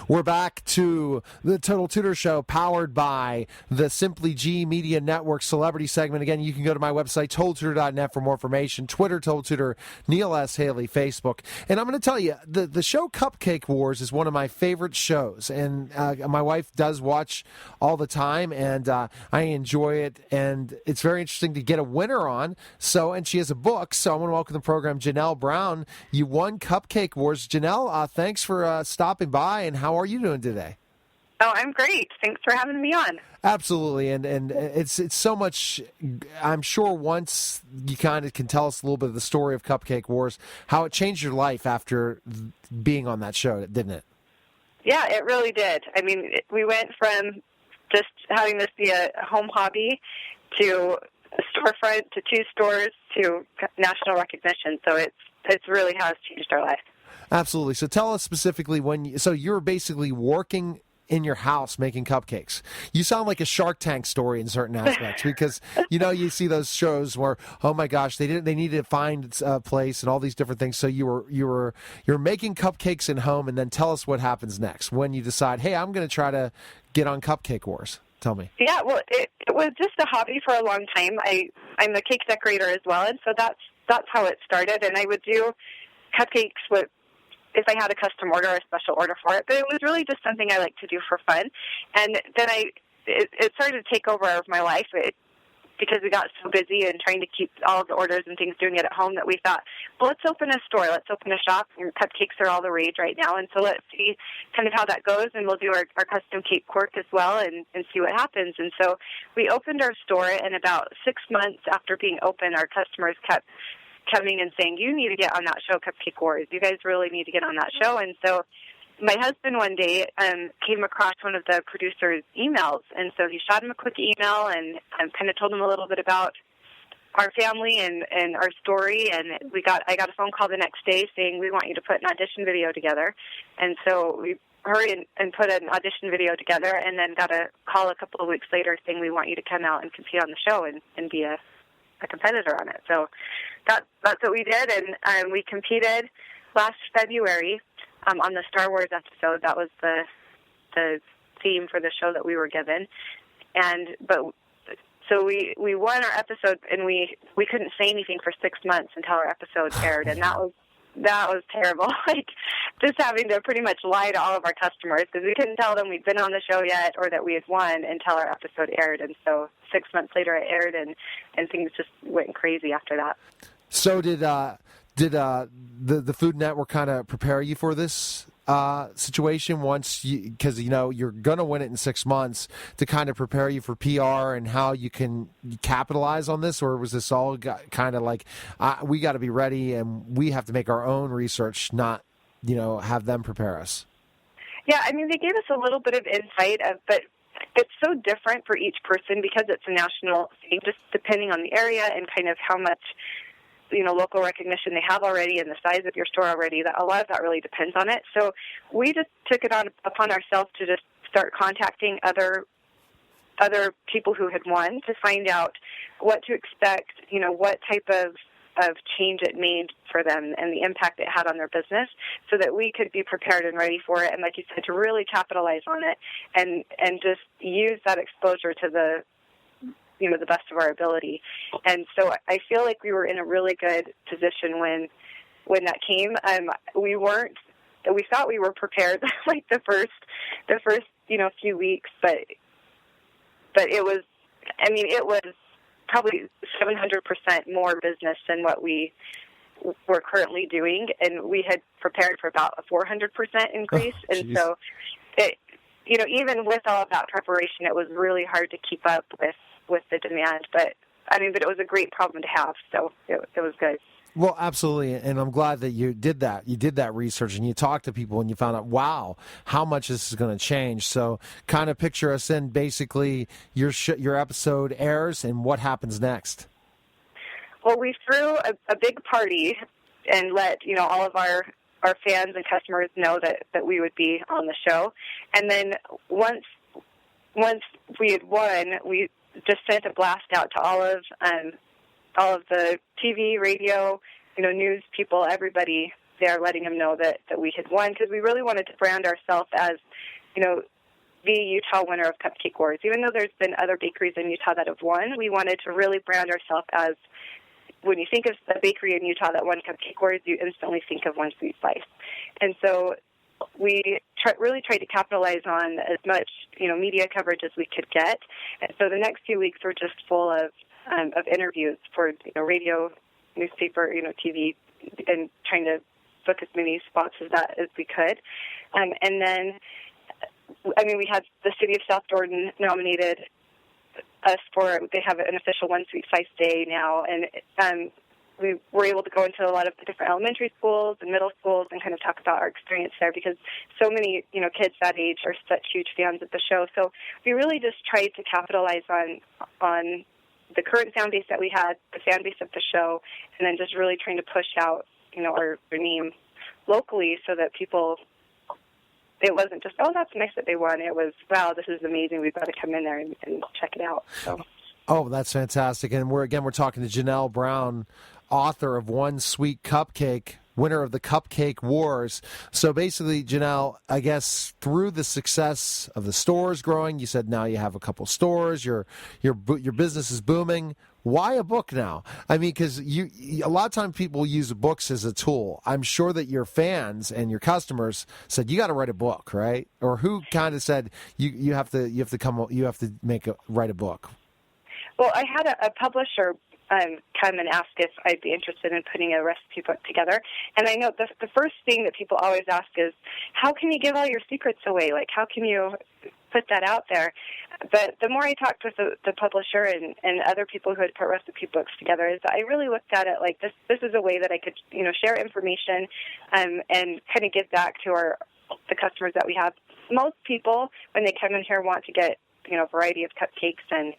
We're back to the Total Tutor Show, powered by the Simply G Media Network Celebrity segment. Again, you can go to my website, totaltutor.net, for more information. Twitter, Total Tutor, Neil S. Haley, Facebook. And I'm going to tell you, the show Cupcake Wars is one of my favorite shows. And my wife does watch all the time, and I enjoy it. And it's very interesting to get a winner on. And she has a book. So I want to welcome to the program Janell Brown. You won Cupcake Wars. Janell, thanks for stopping by, and how are you doing today? Oh, I'm great. Thanks for having me on. Absolutely, and it's so much. I'm sure once you kind of can tell us a little bit of the story of Cupcake Wars, how it changed your life after being on that show, didn't it? Yeah, it really did. I mean, we went from just having this be a home hobby to a storefront to 2 stores to national recognition. So it really has changed our life. Absolutely. So tell us specifically so you're basically working in your house making cupcakes. You sound like a Shark Tank story in certain aspects because, you see those shows where, oh my gosh, they needed to find a place and all these different things. So you're making cupcakes at home, and then tell us what happens next when you decide, hey, I'm going to try to get on Cupcake Wars. Tell me. Yeah, well, it was just a hobby for a long time. I'm a cake decorator as well, and so that's how it started. And I would do cupcakes if I had a custom order or a special order for it. But it was really just something I like to do for fun. And then it started to take over my life because we got so busy and trying to keep all of the orders and things doing it at home that we thought, well, let's open a store, let's open a shop. And cupcakes are all the rage right now. And so let's see kind of how that goes, and we'll do our custom cake quirk as well and see what happens. And so we opened our store, and about 6 months after being open, our customers kept coming and saying, you need to get on that show, Cupcake Wars. You guys really need to get on that show. And so my husband one day came across one of the producer's emails, and so he shot him a quick email and kind of told him a little bit about our family and our story. And I got a phone call the next day saying, we want you to put an audition video together. And so we hurried and put an audition video together, and then got a call a couple of weeks later saying, we want you to come out and compete on the show and be a competitor on it. So that's what we did, and we competed last February on the Star Wars episode. That was the theme for the show that we were given, so we won our episode, and we couldn't say anything for 6 months until our episode aired, and that was terrible. Like, just having to pretty much lie to all of our customers because we couldn't tell them we'd been on the show yet or that we had won until our episode aired. And so 6 months later it aired, and things just went crazy after that. So did the Food Network kind of prepare you for this situation because you're going to win it in 6 months, to kind of prepare you for PR and how you can capitalize on this? Or was this all kind of like, we got to be ready and we have to make our own research, not have them prepare us? Yeah, I mean, they gave us a little bit of insight, but it's so different for each person because it's a national thing, just depending on the area and kind of how much local recognition they have already and the size of your store already. That a lot of that really depends on it. So we just took it upon ourselves to just start contacting other people who had won to find out what to expect, what type of change it made for them and the impact it had on their business, so that we could be prepared and ready for it. And like you said, to really capitalize on it and just use that exposure to the best of our ability. And so I feel like we were in a really good position when that came. We thought we were prepared like the first few weeks, but it was probably 700% more business than what we were currently doing, and we had prepared for about a 400% increase. Oh, and so it, even with all of that preparation, it was really hard to keep up with the demand, but it was a great problem to have, so it was good. Well, absolutely, and I'm glad that you did that. You did that research, and you talked to people, and you found out, wow, how much this is going to change. So kind of picture us in, basically, your episode airs, and what happens next? Well, we threw a big party and let all of our fans and customers know that we would be on the show. And then once we had won, we just sent a blast out to all of the TV, radio, news people, everybody there letting them know that we had won, because we really wanted to brand ourselves as, the Utah winner of Cupcake Wars. Even though there's been other bakeries in Utah that have won, we wanted to really brand ourselves as, when you think of a bakery in Utah that won Cupcake Wars, you instantly think of One Sweet Slice. And so we really tried to capitalize on as much, media coverage as we could get. And so the next few weeks were just full of interviews for, radio, newspaper, TV, and trying to book as many spots as we could. And then, we had the city of South Jordan nominated us for, they have an official One Sweet Slice Day now, and we were able to go into a lot of the different elementary schools and middle schools and kind of talk about our experience there, because so many, kids that age are such huge fans of the show. So we really just tried to capitalize on the current fan base that we had, the fan base of the show, and then just really trying to push out, our name locally so that people, it wasn't just, oh, that's nice that they won. It was, wow, this is amazing. We've got to come in there and check it out. So. Oh, that's fantastic. And we're talking to Janell Brown, author of One Sweet Cupcake, winner of the Cupcake Wars. So basically, Janell, I guess through the success of the stores growing, you said now you have a couple stores, your business is booming. Why a book now? Because a lot of times people use books as a tool. I'm sure that your fans and your customers said you got to write a book, right? Or who kind of said you have to write a book? Well, I had a publisher come and ask if I'd be interested in putting a recipe book together. And I know the first thing that people always ask is, how can you give all your secrets away? Like, how can you put that out there? But the more I talked with the publisher and other people who had put recipe books together, is I really looked at it like this is a way that I could, share information and kind of give back to the customers that we have. Most people, when they come in here, want to get a variety of cupcakes, and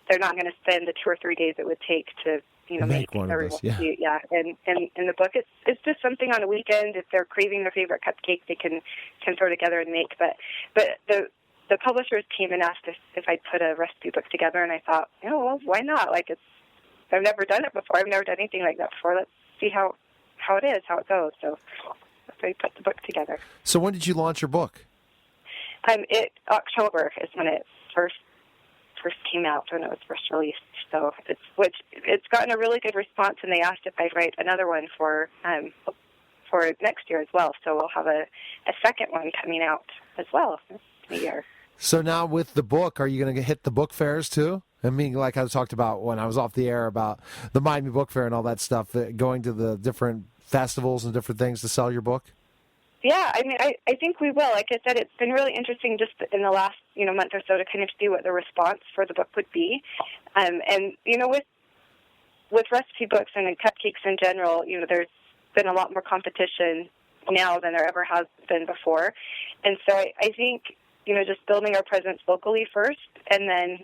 they're not going to spend the 2 or 3 days it would take to make one of those. Yeah. And in the book, it's just something on a weekend. If they're craving their favorite cupcake, they can throw together and make. But the publishers came and asked if I'd put a recipe book together, and I thought, well, why not? I've never done it before. I've never done anything like that before. Let's see how it is, how it goes. So I put the book together. So when did you launch your book? October is when it first came out, when it was first released. So it's gotten a really good response, and they asked if I'd write another one for next year as well. So we'll have a second one coming out as well in a year. So now with the book, are you going to hit the book fairs too? Like I talked about when I was off the air about the Miami Book Fair and all that stuff, going to the different festivals and different things to sell your book? Yeah, I think we will. Like I said, it's been really interesting just in the last, month or so to kind of see what the response for the book would be. And, with recipe books and cupcakes in general, there's been a lot more competition now than there ever has been before. And so I think, just building our presence locally first, and then,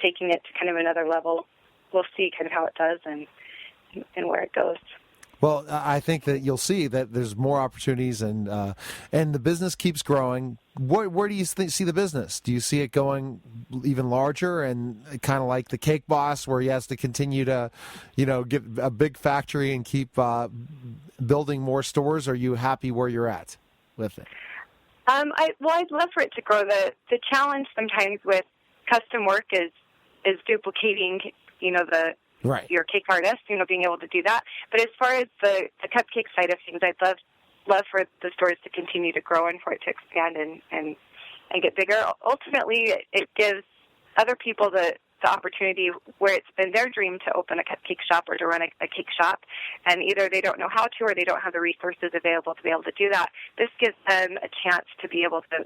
taking it to kind of another level, we'll see kind of how it does and where it goes. Well, I think that you'll see that there's more opportunities, and the business keeps growing. Where do you see the business? Do you see it going even larger, and kind of like the Cake Boss, where he has to continue to, get a big factory and keep building more stores? Or are you happy where you're at with it? I'd love for it to grow. The challenge sometimes with custom work is duplicating, Right. your cake artist, being able to do that. But as far as the cupcake side of things, I'd love for the stores to continue to grow and for it to expand and get bigger. Ultimately, it gives other people the opportunity where it's been their dream to open a cupcake shop or to run a cake shop, and either they don't know how to or they don't have the resources available to be able to do that. This gives them a chance to be able to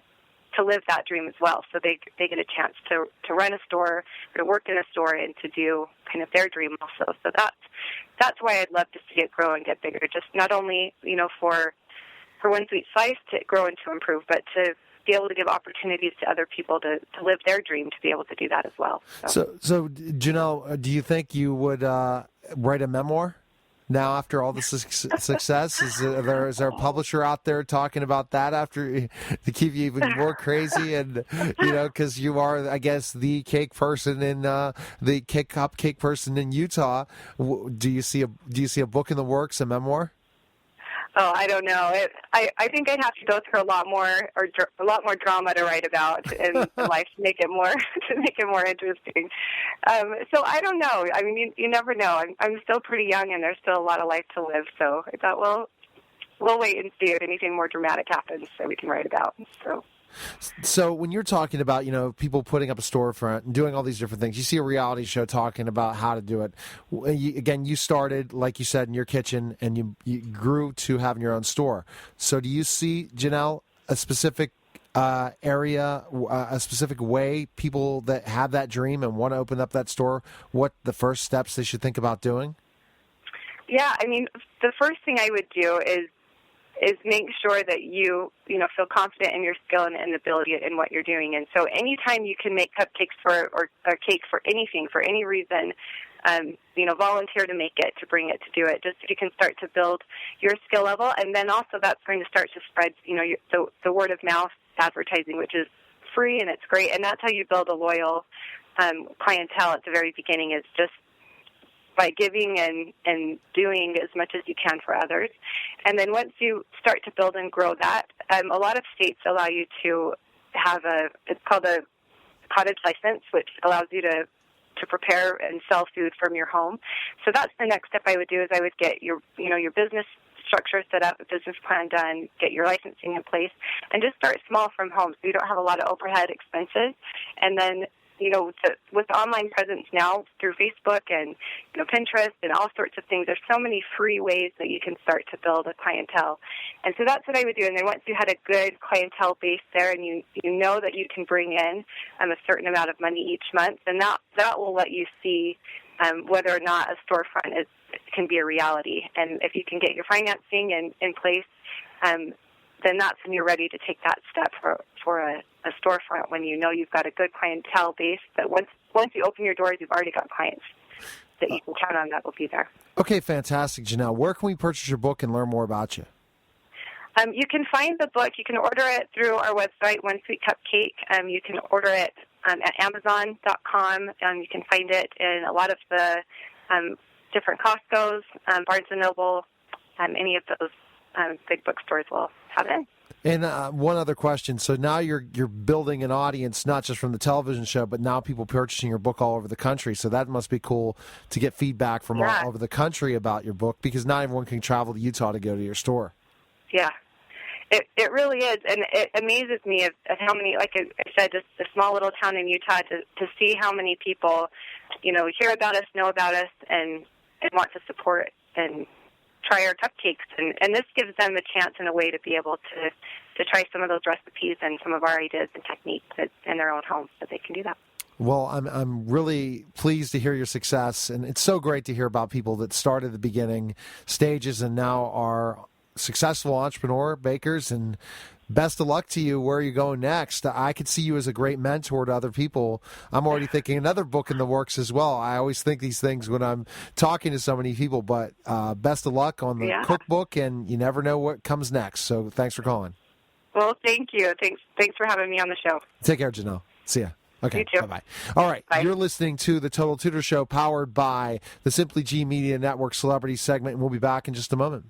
live that dream as well. So they get a chance to run a store, or to work in a store, and to do kind of their dream also. So that's why I'd love to see it grow and get bigger. Just not only, for One Sweet Slice to grow and to improve, but to be able to give opportunities to other people to live their dream, to be able to do that as well. So Janell, do you think you would write a memoir? Now, after all the success, is there a publisher out there talking about that to keep you even more crazy? And because you are, I guess, the cake person in the cupcake person in Utah. Do you see a book in the works, a memoir? Oh, I don't know. I think I'd have to go through a lot more drama to write about in life to make it more interesting. So I don't know. I mean, you never know. I'm still pretty young, and there's still a lot of life to live. So I thought, we'll wait and see if anything more dramatic happens that we can write about. So when you're talking about, people putting up a storefront and doing all these different things, you see a reality show talking about how to do it. You started, like you said, in your kitchen, and you grew to having your own store. So do you see, Janell, a specific area, a specific way people that have that dream and want to open up that store, what the first steps they should think about doing? Yeah, I mean, the first thing I would do is make sure that you feel confident in your skill and ability in what you're doing. And so anytime you can make cupcakes or cakes for anything, for any reason, volunteer to make it, to bring it, to do it, just so you can start to build your skill level. And then also that's going to start to spread, the word of mouth advertising, which is free and it's great. And that's how you build a loyal clientele at the very beginning, is just by giving and doing as much as you can for others. And then once you start to build and grow that, a lot of states allow you to have it's called a cottage license, which allows you to prepare and sell food from your home. So that's the next step I would do, is I would get your business structure set up, a business plan done, get your licensing in place, and just start small from home so you don't have a lot of overhead expenses. And then with online presence now through Facebook and Pinterest and all sorts of things, there's so many free ways that you can start to build a clientele. And so that's what I would do. And then once you had a good clientele base there, and you know that you can bring in a certain amount of money each month, then that will let you see whether or not a storefront can be a reality. And if you can get your financing in place, then that's when you're ready to take that step for a storefront, when you know you've got a good clientele base, that once you open your doors, you've already got clients that you can count on that will be there. Okay, fantastic, Janell. Where can we purchase your book and learn more about you? You can find the book. You can order it through our website, One Sweet Cupcake. You can order it at Amazon.com. You can find it in a lot of the different Costco's, Barnes & Noble, any of those big bookstores will have it. And one other question. So now you're building an audience, not just from the television show, but now people purchasing your book all over the country. So that must be cool to get feedback from all over the country about your book, because not everyone can travel to Utah to go to your store. Yeah. It really is, and it amazes me at how many, like I said, just a small little town in Utah, to see how many people, hear about us, know about us, and want to support and try our cupcakes, and this gives them a chance and a way to be able to try some of those recipes and some of our ideas and techniques in their own homes, so they can do that. Well, I'm really pleased to hear your success, and it's so great to hear about people that start at the beginning stages and now are successful entrepreneur bakers, and best of luck to you where you're going next. I could see you as a great mentor to other people. I'm already thinking another book in the works as well. I always think these things when I'm talking to so many people, but best of luck on the cookbook, and you never know what comes next. So thanks for calling. Well, thank you. Thanks for having me on the show. Take care, Janell. See ya. Okay, you too. Bye-bye. All right, Bye. You're listening to the Total Tutor Show, powered by the Simply G Media Network Celebrity segment, and we'll be back in just a moment.